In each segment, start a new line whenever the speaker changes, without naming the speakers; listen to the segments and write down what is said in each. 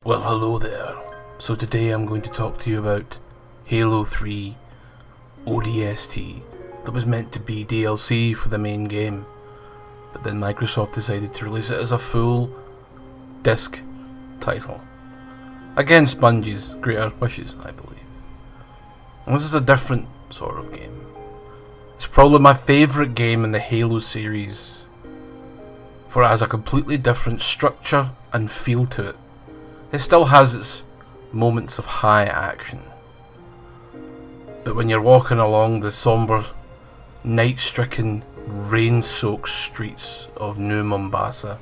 Well, hello there. So today I'm going to talk to you about Halo 3 ODST that was meant to be DLC for the main game, but then Microsoft decided to release it as a full disc title. Against Bungie's greater wishes, I believe. And this is a different sort of game. It's probably my favourite game in the Halo series, for it has a completely different structure and feel to it. It still has its moments of high action, but when you're walking along the sombre, night-stricken, rain-soaked streets of New Mombasa,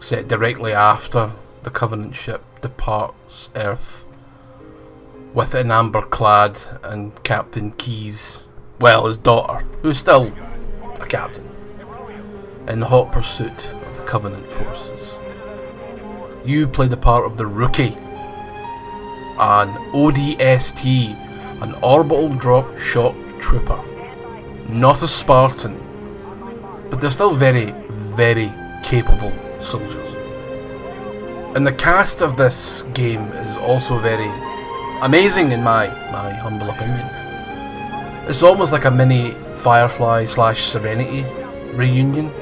set directly after the Covenant ship departs Earth, with an amber-clad and Captain Keyes, well, his daughter, who's still a captain, in hot pursuit of the Covenant forces. You play the part of the Rookie, an ODST, an orbital drop shock trooper. Not a Spartan, but they're still very, very capable soldiers. And the cast of this game is also very amazing in my humble opinion. It's almost like a mini Firefly / Serenity reunion.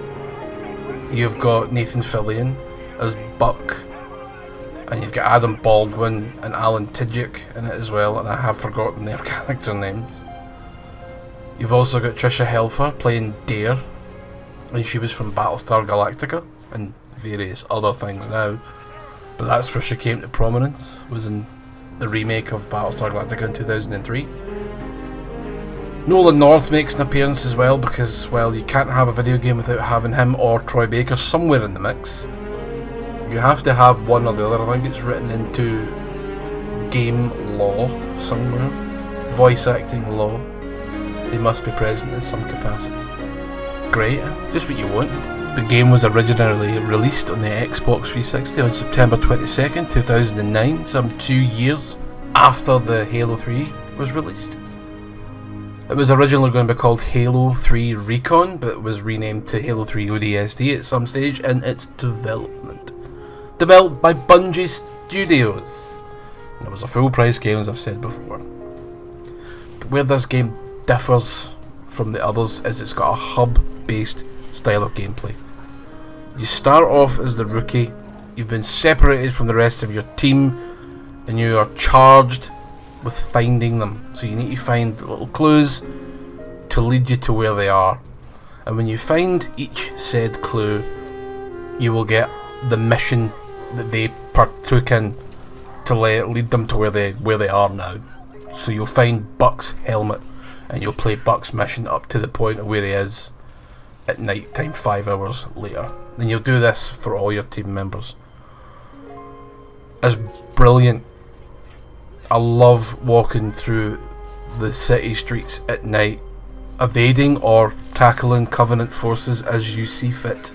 You've got Nathan Fillion as Buck, and you've got Adam Baldwin and Alan Tudyk in it as well, and I have forgotten their character names. You've also got Trisha Helfer playing Dare, and she was from Battlestar Galactica and various other things now, but that's where she came to prominence, was in the remake of Battlestar Galactica in 2003. Nolan North makes an appearance as well, because, well, you can't have a video game without having him or Troy Baker somewhere in the mix. You have to have one or the other. I think it's written into game law somewhere. Voice acting law. They must be present in some capacity. Great, just what you wanted. The game was originally released on the Xbox 360 on September 22nd, 2009, some 2 years after the Halo 3 was released. It was originally going to be called Halo 3 Recon, but it was renamed to Halo 3 ODST at some stage in its development. Developed by Bungie Studios. And it was a full price game, as I've said before. But where this game differs from the others is it's got a hub-based style of gameplay. You start off as the Rookie, you've been separated from the rest of your team, and you are charged with finding them. So you need to find little clues to lead you to where they are. And when you find each said clue, you will get the mission that they partook in to lead them to where they are now. So you'll find Buck's helmet, and you'll play Buck's mission up to the point of where he is at night time 5 hours later. And you'll do this for all your team members. It's brilliant. I love walking through the city streets at night, evading or tackling Covenant forces as you see fit.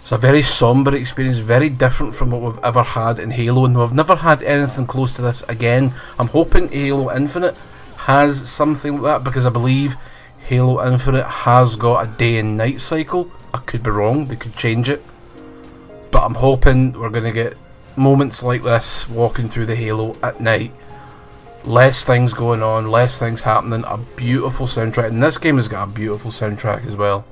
It's a very sombre experience, very different from what we've ever had in Halo, and we've never had anything close to this again. I'm hoping Halo Infinite has something like that, because I believe Halo Infinite has got a day and night cycle. I could be wrong, they could change it, but I'm hoping we're going to get moments like this walking through the Halo at night. Less things going on, less things happening, a beautiful soundtrack, and this game has got a beautiful soundtrack as well.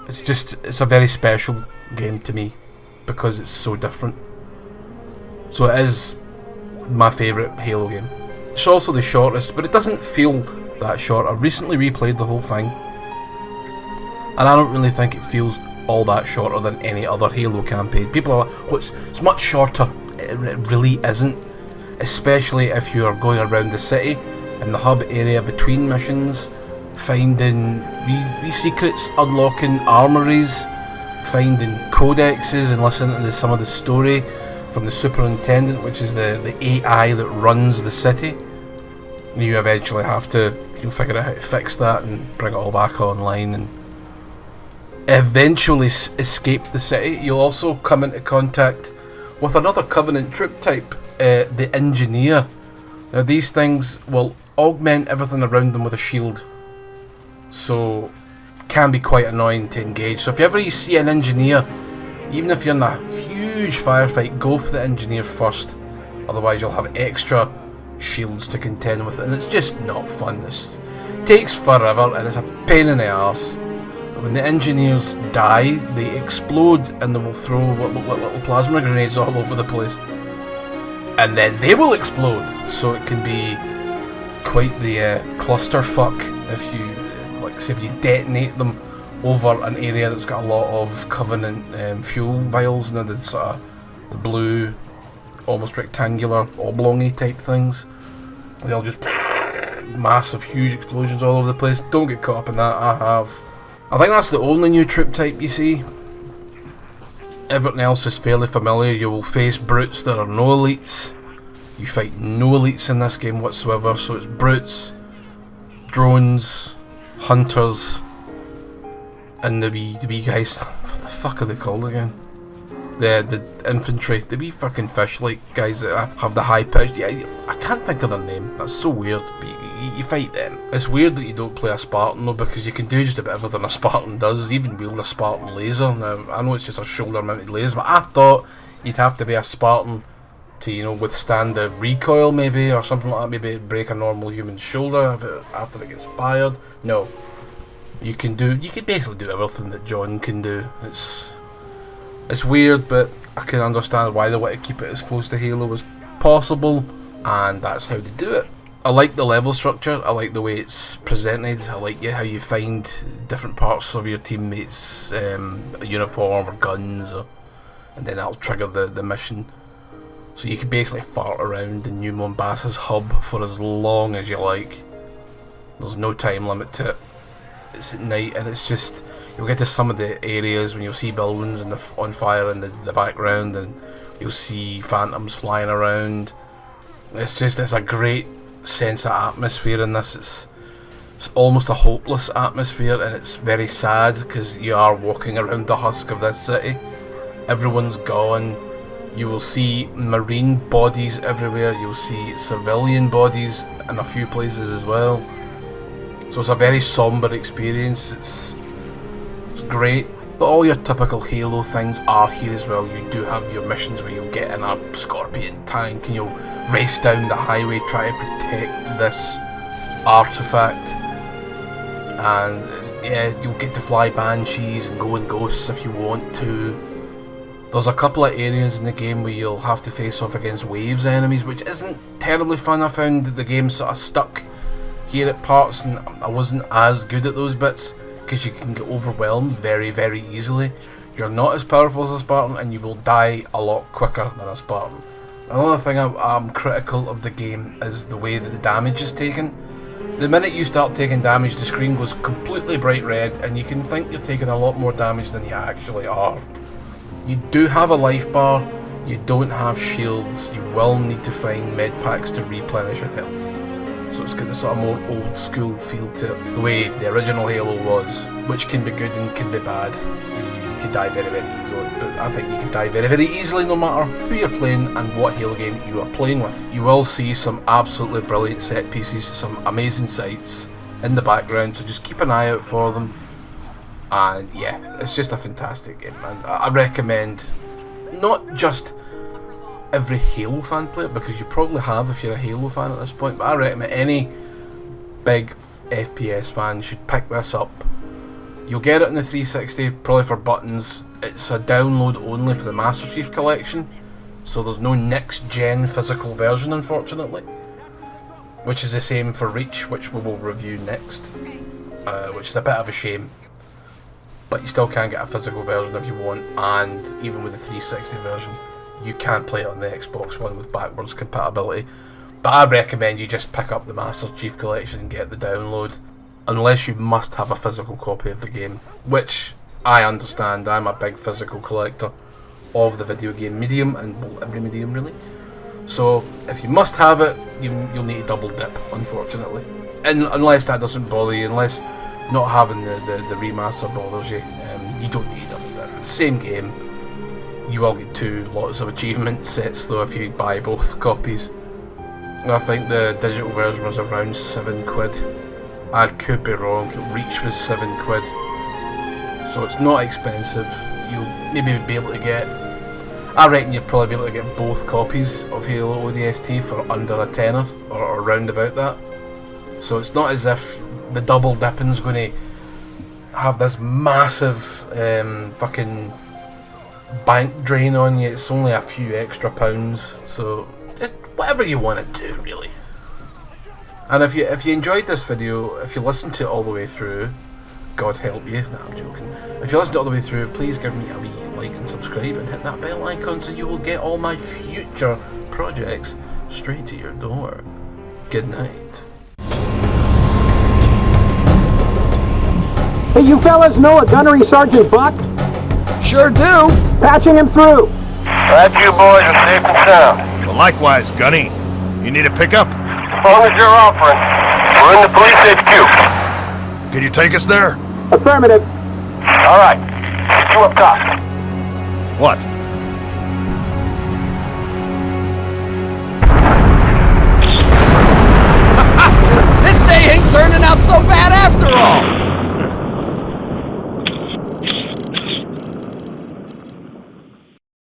It's a very special game to me because it's so different. So it is my favourite Halo game. It's also the shortest, but it doesn't feel that short. I've recently replayed the whole thing, and I don't really think it feels all that shorter than any other Halo campaign. People are like, oh, it's much shorter. It really isn't, especially if you are going around the city in the hub area between missions, finding wee secrets, unlocking armories, finding codexes, and listening to some of the story from the superintendent, which is the AI that runs the city. You eventually have to figure out how to fix that and bring it all back online and eventually escape the city. You'll also come into contact with another Covenant troop type, the Engineer. Now these things will augment everything around them with a shield, so can be quite annoying to engage. So if you ever see an Engineer Even if you're in a huge firefight, go for the engineer first, otherwise you'll have extra shields to contend with, and it's just not fun. It takes forever and it's a pain in the arse. When the engineers die, they explode and they will throw what look like little plasma grenades all over the place, and then they will explode, so it can be quite the clusterfuck if you, like, say if you detonate them over an area that's got a lot of Covenant fuel vials, and the sort of the blue, almost rectangular, oblongy type things. They'll just massive, huge explosions all over the place. Don't get caught up in that. I think that's the only new troop type you see. Everything else is fairly familiar. You will face brutes. There are no elites. You fight no elites in this game whatsoever. So it's brutes, drones, hunters, and the wee guys. What the fuck are they called again? The infantry, the wee fucking fish-like guys that have the high pitch. Yeah, I can't think of their name. That's so weird. But you fight them. It's weird that you don't play a Spartan though, because you can do just about everything a Spartan does. Even wield a Spartan laser. Now I know it's just a shoulder-mounted laser, but I thought you'd have to be a Spartan to, you know, withstand the recoil maybe, or something like that. Maybe break a normal human shoulder after it gets fired. No, you can basically do everything that John can do. It's weird, but I can understand why they want to keep it as close to Halo as possible, and that's how they do it. I like the level structure, I like the way it's presented, I like how you find different parts of your teammates' uniform or guns, and then that'll trigger the mission. So you can basically fart around in New Mombassa's hub for as long as you like. There's no time limit to it. It's at night, and it's just, you'll get to some of the areas when you'll see buildings on fire in the background, and you'll see phantoms flying around. It's a great sense of atmosphere in this. It's almost a hopeless atmosphere, and it's very sad because you are walking around the husk of this city. Everyone's gone. You will see marine bodies everywhere. You'll see civilian bodies in a few places as well. So it's a very somber experience. It's great, but all your typical Halo things are here as well. You do have your missions where you'll get in a Scorpion tank and you'll race down the highway, try to protect this artifact, and yeah, you'll get to fly Banshees and go in Ghosts if you want to. There's a couple of areas in the game where you'll have to face off against waves enemies, which isn't terribly fun. I found that the game sort of stuck here at parts, and I wasn't as good at those bits, because you can get overwhelmed very, very easily. You're not as powerful as a Spartan, and you will die a lot quicker than a Spartan. Another thing I'm critical of the game is the way that the damage is taken. The minute you start taking damage, the screen goes completely bright red, and you can think you're taking a lot more damage than you actually are. You do have a life bar, you don't have shields, you will need to find med packs to replenish your health. So it's got this sort of more old school feel to it, the way the original Halo was, which can be good and can be bad. You can die very, very easily, but I think you can die very, very easily no matter who you're playing and what Halo game you are playing with. You will see some absolutely brilliant set pieces, some amazing sights in the background, so just keep an eye out for them. And yeah, it's just a fantastic game, man. I recommend not just every Halo fan play it, because you probably have if you're a Halo fan at this point, but I recommend any big FPS fan should pick this up. You'll get it in the 360, probably for buttons. It's a download only for the Master Chief Collection, so there's no next gen physical version, unfortunately, which is the same for Reach, which we will review next, which is a bit of a shame. But you still can get a physical version if you want, and even with the 360 version you can't play it on the Xbox One with backwards compatibility. But I recommend you just pick up the Master Chief Collection and get the download, unless you must have a physical copy of the game, which I understand. I'm a big physical collector of the video game medium, and well, every medium really. So if you must have it, you'll need to double dip, unfortunately. And unless that doesn't bother you, unless not having the remaster bothers you, you don't need to double dip. Same game. You will get 2 lots of achievement sets though if you buy both copies. I think the digital version was around £7. I could be wrong. Reach was £7, so it's not expensive. you'll maybe be able to get. I reckon you'll probably be able to get both copies of Halo ODST for under a tenner, or round about that. So it's not as if the double dipping's going to have this massive fucking bank drain on you. It's only a few extra pounds, so whatever you want to do, really. And if you enjoyed this video, if you listened to it all the way through, God help you, no, I'm joking. If you listened to it all the way through, please give me a wee like and subscribe and hit that bell icon so you will get all my future projects straight to your door. Good night.
Hey, you fellas know a gunnery Sergeant Buck?
Sure do.
Patching him through.
Glad you boys are safe and sound.
Well, likewise, Gunny. You need a pickup?
As long as you're offering. We're in the police HQ.
Can you take us there?
Affirmative.
All right. Get you up top.
What?